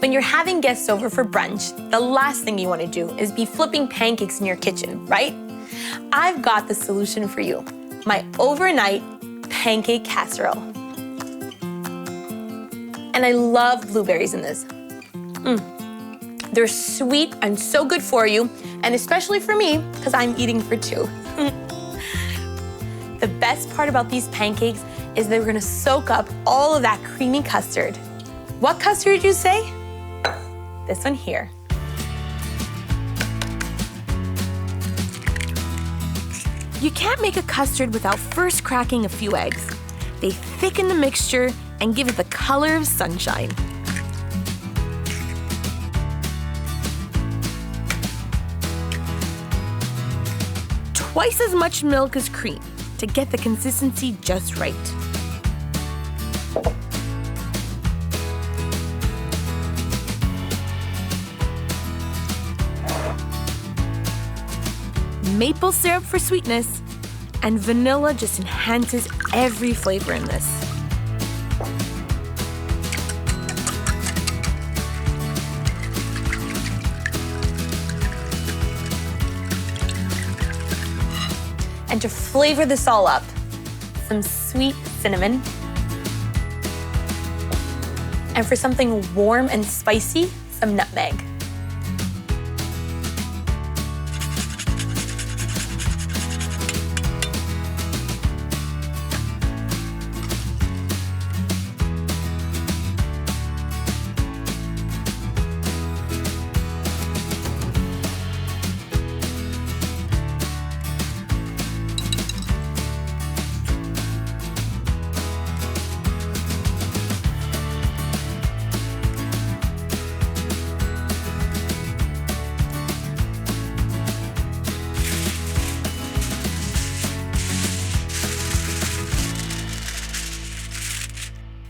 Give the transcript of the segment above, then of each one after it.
When you're having guests over for brunch, the last thing you want to do is be flipping pancakes in your kitchen, right? I've got the solution for you, my overnight pancake casserole. And I love blueberries in this. They're sweet and so good for you, and especially for me, because I'm eating for two. The best part about these pancakes is they're gonna soak up all of that creamy custard. What custard did you say? This one here. You can't make a custard without first cracking a few eggs. They thicken the mixture and give it the color of sunshine. Twice as much milk as cream to get the consistency just right. Maple syrup for sweetness, and vanilla just enhances every flavor in this. And to flavor this all up, some sweet cinnamon. And for something warm and spicy, some nutmeg.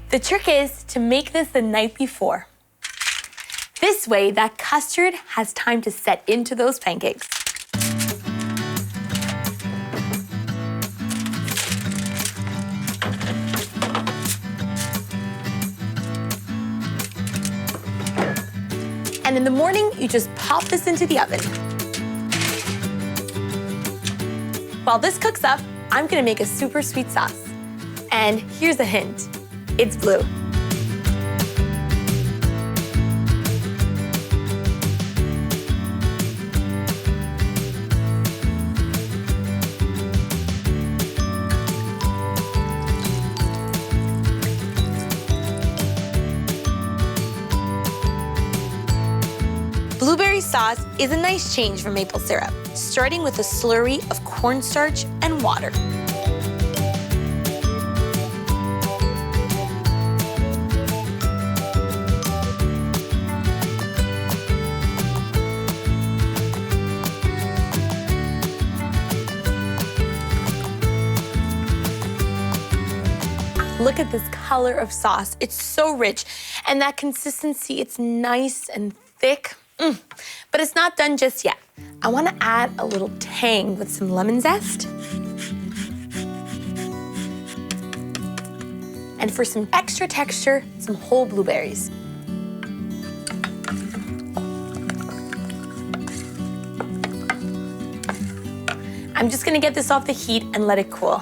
The trick is to make this the night before. This way, that custard has time to set into those pancakes. And in the morning, you just pop this into the oven. While this cooks up, I'm gonna make a super sweet sauce. And here's a hint. It's blue. Blueberry sauce is a nice change from maple syrup, starting with a slurry of cornstarch and water. Look at this color of sauce. It's so rich. And that consistency, it's nice and thick. But it's not done just yet. I want to add a little tang with some lemon zest. And for some extra texture, some whole blueberries. I'm just going to get this off the heat and let it cool.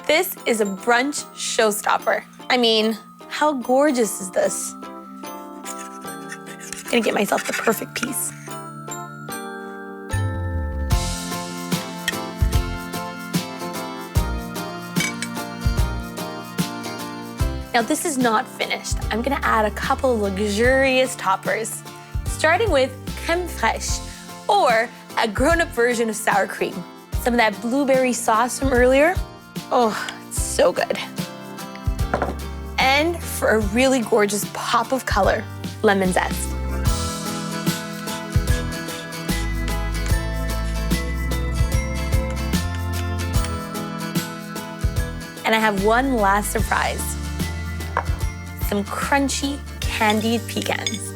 This is a brunch showstopper. I mean, how gorgeous is this? I'm gonna get myself the perfect piece. Now this is not finished. I'm gonna add a couple of luxurious toppers, starting with crème fraîche, or a grown-up version of sour cream. Some of that blueberry sauce from earlier. Oh, it's so good. And for a really gorgeous pop of color, lemon zest. And I have one last surprise. Some crunchy candied pecans.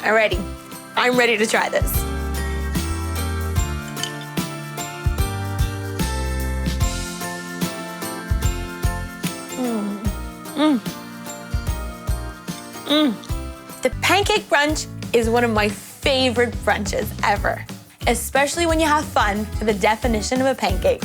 Alrighty, I'm ready to try this. The pancake brunch is one of my favorite brunches ever, especially when you have fun with the definition of a pancake.